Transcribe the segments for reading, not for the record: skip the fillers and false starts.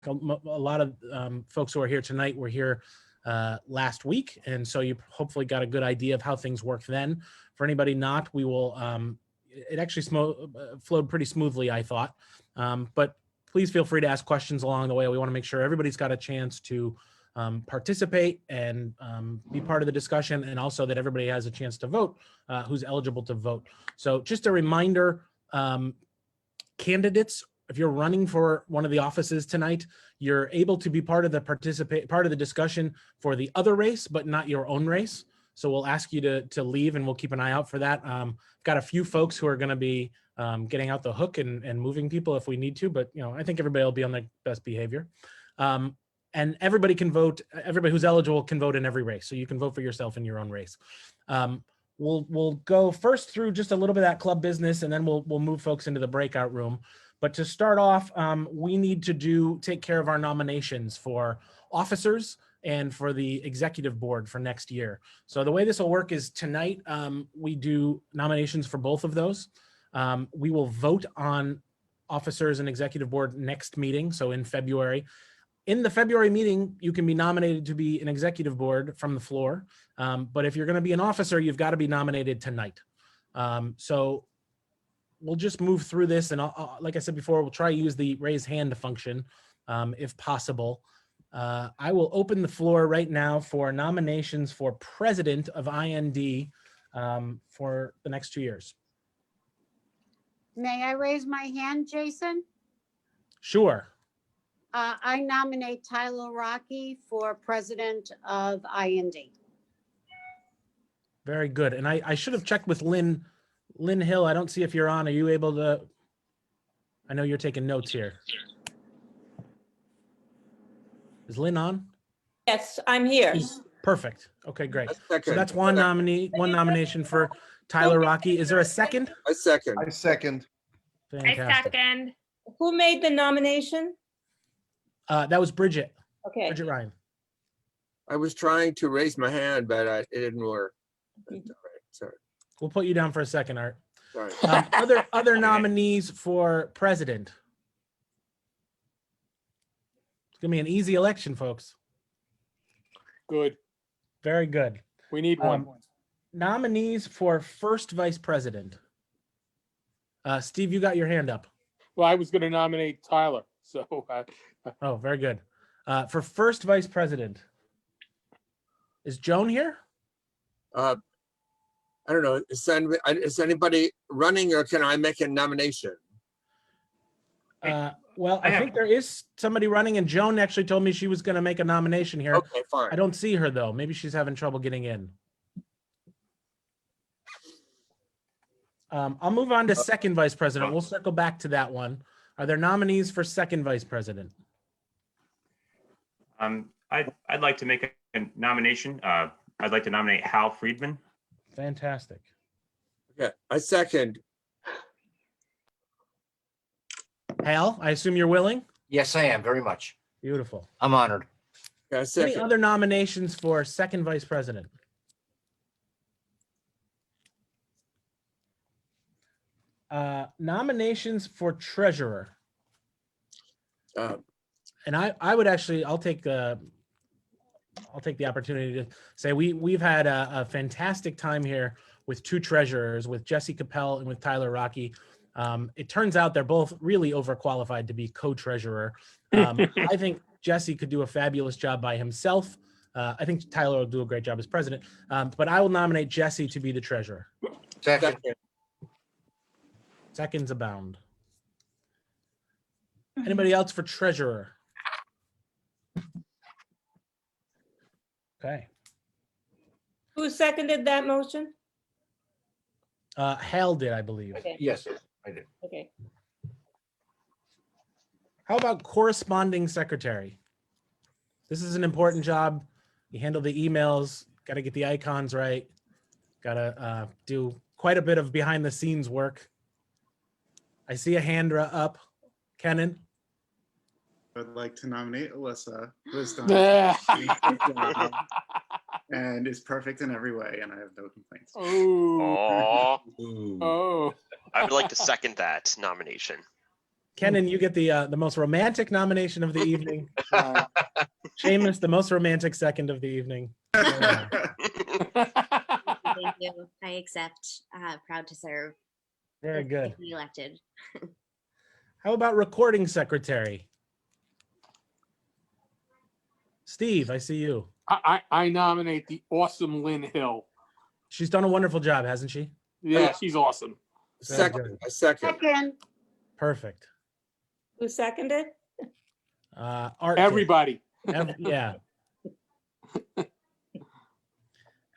a lot of folks who are here tonight were here last week, and so you hopefully got a good idea of how things work then. For anybody not, we will, it actually flowed pretty smoothly, I thought, but please feel free to ask questions along the way. We want to make sure everybody's got a chance to participate and be part of the discussion, and also that everybody has a chance to vote who's eligible to vote. So just a reminder, candidates, if you're running for one of the offices tonight, you're able to be part of the discussion for the other race, but not your own race. So we'll ask you to leave, and we'll keep an eye out for that. Got a few folks who are going to be getting out the hook and moving people if we need to, but I think everybody will be on their best behavior. And everybody can vote. Everybody who's eligible can vote in every race, so you can vote for yourself in your own race. We'll go first through just a little bit of that club business, and then we'll move folks into the breakout room. But to start off, we need to take care of our nominations for officers and for the executive board for next year. So the way this will work is tonight we do nominations for both of those. We will vote on officers and executive board next meeting, so in February. In the February meeting, you can be nominated to be an executive board from the floor. But if you're going to be an officer, you've got to be nominated tonight. So we'll just move through this. And like I said before, we'll try to use the raise hand function if possible. I will open the floor right now for nominations for president of IND for the next 2 years. May I raise my hand, Jason? Sure. I nominate Tyler Rocky for president of IND. Very good. And I should have checked with Lynn Hill. I don't see if you're on. Are you able to? I know you're taking notes here. Is Lynn on? Yes, I'm here. Perfect. Okay, great. So that's one nomination for Tyler Rocky. Is there a second? I second. Fantastic. I second. Who made the nomination? That was Bridget. Okay. Bridget Ryan. I was trying to raise my hand, but it didn't work. All right, sorry. We'll put you down for a second, Art. Sorry. Other nominees for president. It's gonna be an easy election, folks. Good. Very good. We need one. Nominees for first vice president. Steve, you got your hand up. Well, I was going to nominate Tyler. So, Oh, very good. For first vice president, is Joan here? I don't know. Is anybody running, or can I make a nomination? Well, I think there is somebody running, and Joan actually told me she was going to make a nomination here. Okay, fine. I don't see her though. Maybe she's having trouble getting in. I'll move on to second vice president. We'll circle back to that one. Are there nominees for second vice president? I'd like to make a nomination. I'd like to nominate Hal Friedman. Fantastic. Okay, I second. Hal, I assume you're willing? Yes, I am, very much. Beautiful. I'm honored. Okay, I Any second. other nominations for second vice president? Nominations for treasurer. And I would actually, I'll take the opportunity to say we've had a fantastic time here with two treasurers, with Jesse Capel and with Tyler Rocky. It turns out they're both really overqualified to be co-treasurer. I think Jesse could do a fabulous job by himself. I think Tyler will do a great job as president, but I will nominate Jesse to be the treasurer. Second. Seconds abound. Anybody else for treasurer? Okay. Who seconded that motion? Hal did, I believe. Okay. Yes, I did. Okay. How about corresponding secretary? This is an important job. You handle the emails, got to get the icons right, got to do quite a bit of behind the scenes work. I see a hand up. Kenan? I'd like to nominate Alyssa, who has done a great job and is perfect in every way, and I have no complaints. oh, Aw. Ooh. oh, I would like to second that nomination. Kenan, you get the most romantic nomination of the evening. Seamus, the most romantic second of the evening. Thank you. I accept. Proud to serve. Very good. If elected. How about recording secretary? Steve, I see you. I nominate the awesome Lynn Hill. She's done a wonderful job, hasn't she? Yeah, she's awesome. Second, I second. Second, Perfect. Who seconded? Art did. Everybody. Yeah.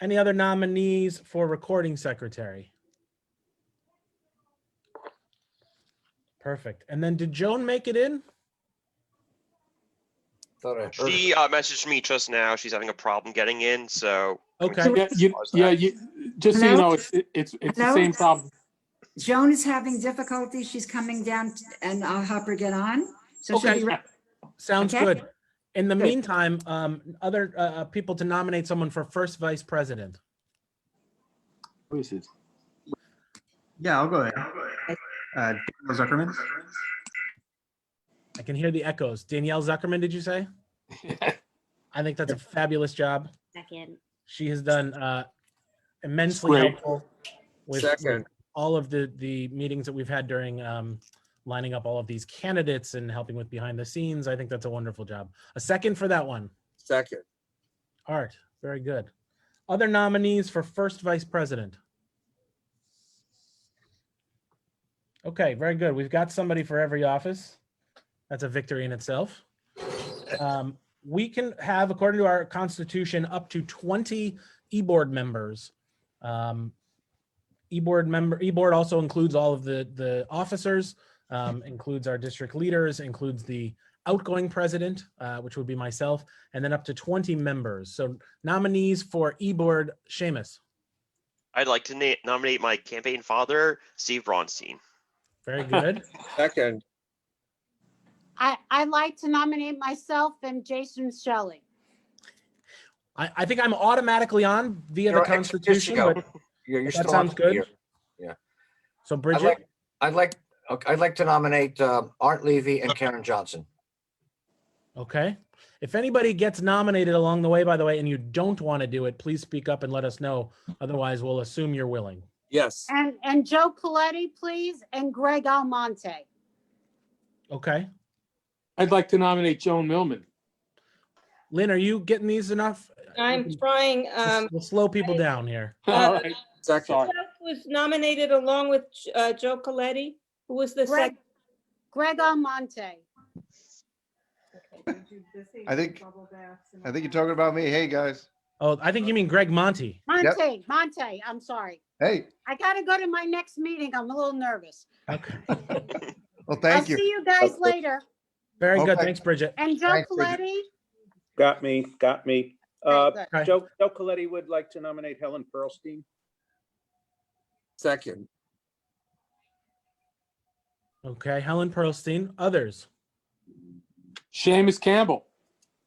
Any other nominees for recording secretary? Perfect. And then did Joan make it in? Thought I heard She it. messaged me just now. She's having a problem getting in, so. Okay. Just so you know, it's the Hello? same problem. Joan is having difficulty. She's coming down and I'll help her get on. So she'll Okay. be right. Sounds Okay. good. In the Good. meantime, other people to nominate someone for first vice president. Who is it? Yeah, I'll go ahead. Daniel Zuckerman. I can hear the echoes. Danielle Zuckerman, did you say? I think that's a fabulous job. Second. She has done immensely Great. helpful with Second. all of the meetings that we've had during lining up all of these candidates and helping with behind the scenes. I think that's a wonderful job. A second for that one. Second. Art, very good. Other nominees for first vice president. Okay, very good. We've got somebody for every office. That's a victory in itself. We can have, according to our constitution, up to 20 e-board members. E-board also includes all of the officers, includes our district leaders, includes the outgoing president, which would be myself, and then up to 20 members. So nominees for e-board, Seamus. I'd like to nominate my campaign father, Steve Bronstein. Very good. Second. I'd like to nominate myself and Jason Shelley. I think I'm automatically on via You're the right, Constitution, just go. but You're that still sounds on good. here. So I'd Bridget, like to nominate Art Levy and Karen Johnson. okay. If anybody gets nominated along the way, by the way, and you don't want to do it, please speak up and let us know. Otherwise, we'll assume you're willing. Yes. And Joe Coletti, please, and Greg Almonte. Okay. I'd like to nominate Joan Millman. Lynn, are you getting these enough? I'm trying. We'll slow people down here. All right. Second. Sorry. Was nominated along with Joe Coletti. Who was the Greg, second? Greg Almonte. I think you're talking about me. Hey, guys. Oh, I think you mean Greg Monty. Monte, I'm sorry. Hey, I gotta go to my next meeting. I'm a little nervous. Okay. well, thank you. I'll see you guys later. Very good. Okay. Thanks, Bridget. And Joe Thanks, Bridget. Coletti. Got me. Okay, good. Joe Coletti would like to nominate Helen Pearlstein. Second. Okay, Helen Pearlstein. Others? Seamus Campbell.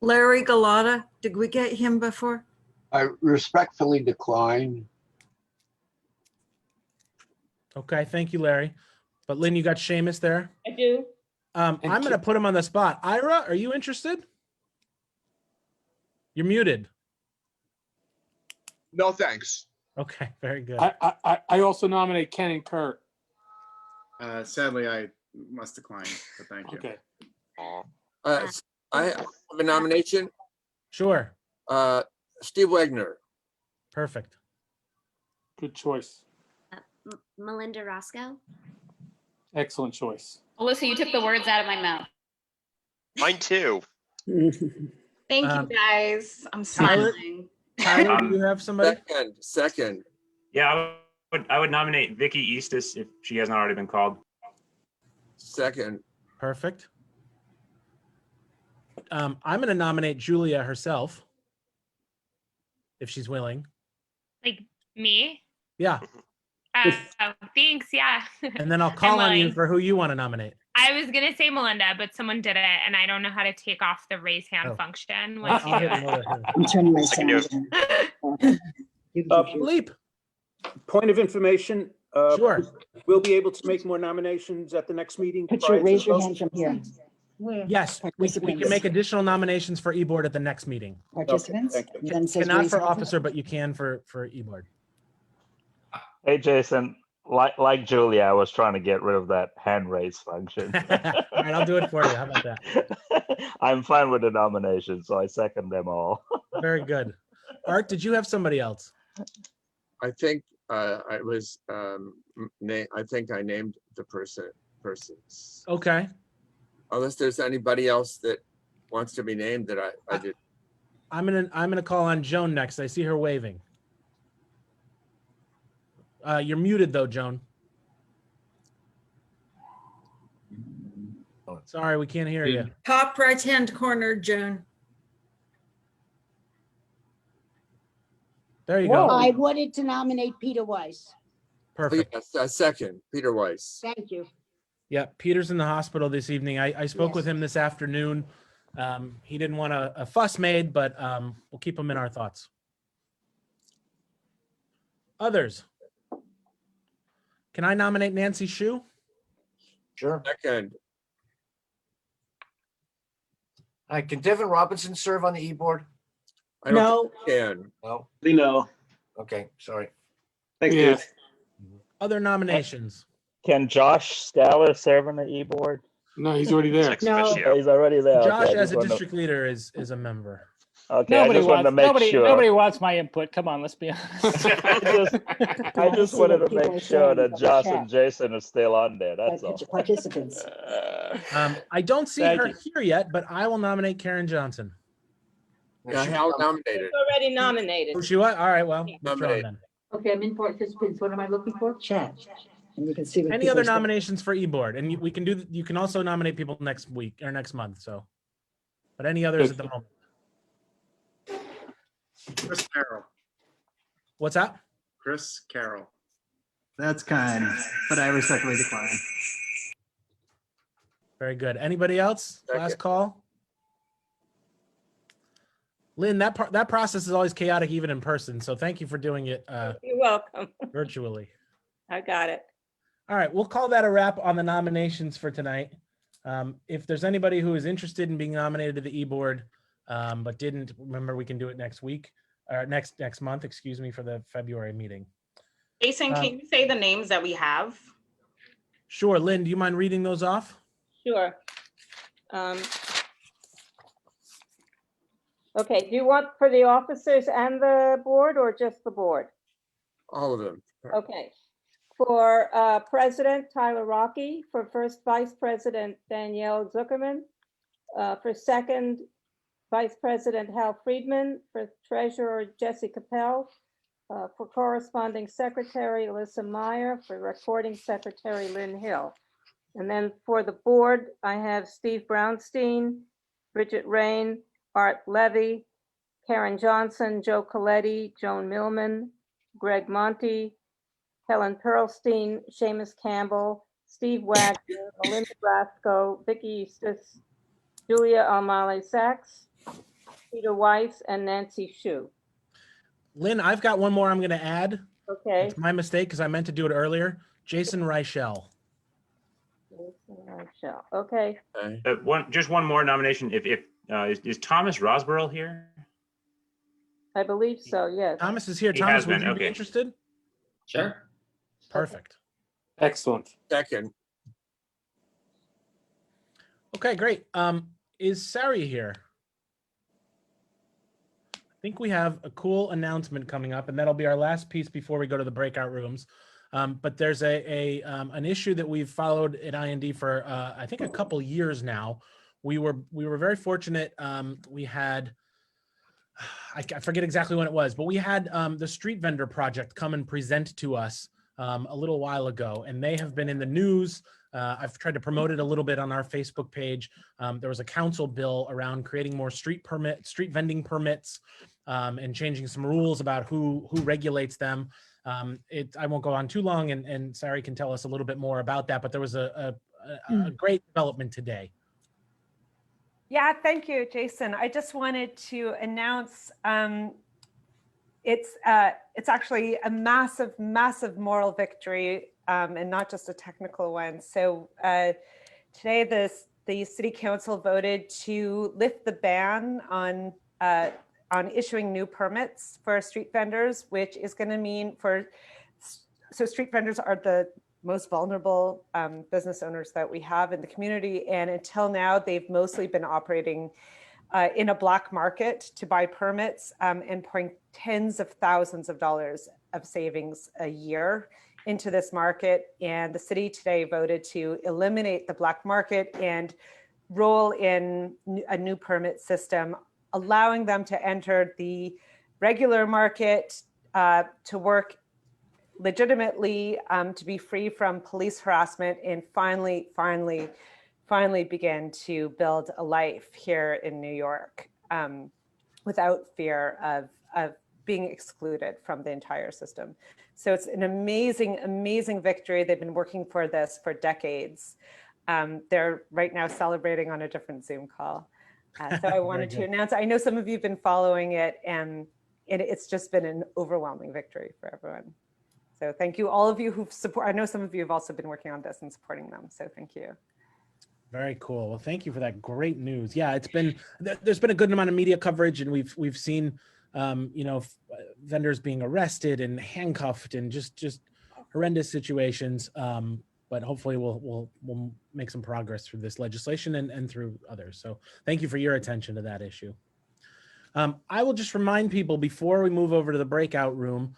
Larry Galata, did we get him before? I respectfully decline. Okay, thank you, Larry. But Lynn, you got Seamus there. I do. I'm going to put him on the spot. Ira, are you interested? You're muted. No, thanks. Okay, very good. I also nominate Ken and Kurt. Sadly, I must decline, but thank you. Okay. I have a nomination. Sure. Steve Wagner. Perfect. Good choice. Melinda Roscoe. Excellent choice. Alyssa, you took the words out of my mouth. Mine too. Thank Um, you, guys. I'm Tyler? smiling. Tyler, do you have somebody? Second. Yeah, I would nominate Vicky Eastis if she hasn't already been called. Second. Perfect. I'm going to nominate Julia herself, if she's willing. Like me? Yeah, Oh, thanks. Yeah. and then I'll call on you willing. for who you want to nominate. I was gonna say Melinda, but someone did it, and I don't know how to take off the raise hand Oh. function once you I'll do hit another it. here. I'm turning my I can do sound it. down. Bleep. Point of information, Sure. We'll be able to make more nominations at the next meeting. Put prior your, to raise your vote? hand from here. Yes, we can make additional nominations for e-board at the next meeting. Participants. thank you. And then it says Cannot raise for your hand. officer, but you can for e-board. Hey, Jason, like Julia, I was trying to get rid of that hand raise function. All right, I'll do it for you. How about that? I'm fine with the nomination, so I second them all. Very good. Art, did you have somebody else? I think I was, I think I named the persons. Okay. Unless there's anybody else that wants to be named that I did. I'm gonna call on Joan next. I see her waving. You're muted though, Joan. Sorry, we can't hear you. Top right-hand corner, Joan. There you go. I wanted to nominate Peter Weiss. Perfect. Yes, a second, Peter Weiss. Thank you. Yeah, Peter's in the hospital this evening. I spoke Yes. with him this afternoon. He didn't want a fuss made, but we'll keep him in our thoughts. Others? Can I nominate Nancy Shu? Sure. Second, All right, can Devin Robinson serve on the e-board? I don't think I can. No? No. Okay, sorry. Thanks, Yeah. Dave. Other nominations? Can Josh Scaler serve on the e-board? No, he's already there. Ex No. officio. Oh, he's already there. Josh, Okay, I as just a wanted to- district leader, is a member. Okay, I Nobody just wanted to wants, make nobody, sure. nobody wants my input. Come on, let's be honest. I just wanted to people are make sure saying that in the Josh chat. and Jason are still on there, that's all. Participants. I don't see Thank her you. here yet, but I will nominate Karen Johnson. Yeah, Hal nominated. Already nominated. Oh, she was? All right, well, withdrawn Nominate. then. Okay, I'm in participants. What am I looking for? Chat. And you can see. what Any people other are saying. nominations for e-board? And we can do, you can also nominate people next week or next month, so. But any others at the moment? Chris Carroll. What's that? Chris Carroll. That's kind, but I respectfully decline. Very good. Anybody else? Last call? Lynn, that process is always chaotic even in person, so thank you for doing it You're welcome. virtually. I got it. All right, we'll call that a wrap on the nominations for tonight. If there's anybody who is interested in being nominated to the e-board, but didn't, remember we can do it next week, or next month, excuse me, for the February meeting. Jason, can you say the names that we have? Sure, Lynn, do you mind reading those off? Sure. Okay, do you want for the officers and the board or just the board? All of them. Okay. For President Tyler Rocky, for first Vice President Danielle Zuckerman, for second Vice President Hal Friedman, for Treasurer Jesse Capel, for Corresponding Secretary Alyssa Meyer, for Recording Secretary Lynn Hill. And then for the board, I have Steve Brownstein, Bridget Rain, Art Levy, Karen Johnson, Joe Coletti, Joan Millman, Greg Monty, Helen Pearlstein, Seamus Campbell, Steve Wagner, Melinda Rasco, Vicky Eustace, Julia Almale Sachs, Peter Weiss, and Nancy Shu. Lynn, I've got one more I'm going to add. Okay. It's my mistake because I meant to do it earlier. Jason Reichel. Okay. Just one more nomination. Is Thomas Rosborough here? I believe so, yes. Thomas is here. He Thomas, has would been, you be okay. interested? Sure. Perfect. Excellent. Second, Okay, great. Is Sari here? I think we have a cool announcement coming up, and that'll be our last piece before we go to the breakout rooms. But there's an issue that we've followed at IND for I think a couple years now. We were very fortunate. We had I forget exactly when it was, but we had the Street Vendor Project come and present to us a little while ago, and they have been in the news. I've tried to promote it a little bit on our Facebook page. There was a council bill around creating more street vending permits, and changing some rules about who regulates them. I won't go on too long, and Sari can tell us a little bit more about that, but there was a great development today. Yeah, thank you, Jason. I just wanted to announce it's actually a massive, massive moral victory, and not just a technical one. So today, the City Council voted to lift the ban on issuing new permits for street vendors, which is going to mean so street vendors are the most vulnerable business owners that we have in the community. And until now, they've mostly been operating in a black market to buy permits and pouring tens of thousands of dollars of savings a year into this market. And the city today voted to eliminate the black market and roll in a new permit system, allowing them to enter the regular market, to work legitimately, to be free from police harassment, and finally begin to build a life here in New York without fear of being excluded from the entire system. So it's an amazing, amazing victory. They've been working for this for decades. They're right now celebrating on a different Zoom call. So I wanted to announce, I know some of you have been following it, and it's just been an overwhelming victory for everyone. So thank you, all of you who've support. I know some of you have also been working on this and supporting them. So thank you. Very cool. Well, thank you for that great news. Yeah, there's been a good amount of media coverage, and we've seen vendors being arrested and handcuffed and just horrendous situations. But hopefully we'll make some progress through this legislation and through others. So thank you for your attention to that issue. I will just remind people before we move over to the breakout room,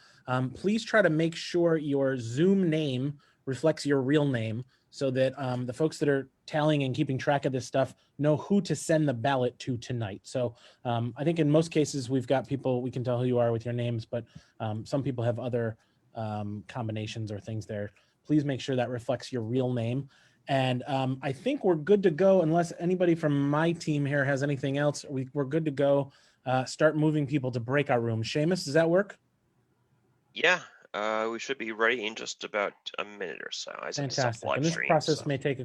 please try to make sure your Zoom name reflects your real name, so that the folks that are tallying and keeping track of this stuff know who to send the ballot to tonight. So I think in most cases we've got people, we can tell who you are with your names, but some people have other combinations or things there. Please make sure that reflects your real name. And I think we're good to go, unless anybody from my team here has anything else. We're good to go. Start moving people to breakout room. Seamus, does that work? Yeah, we should be ready in just about a minute or so. Fantastic. And this process may take a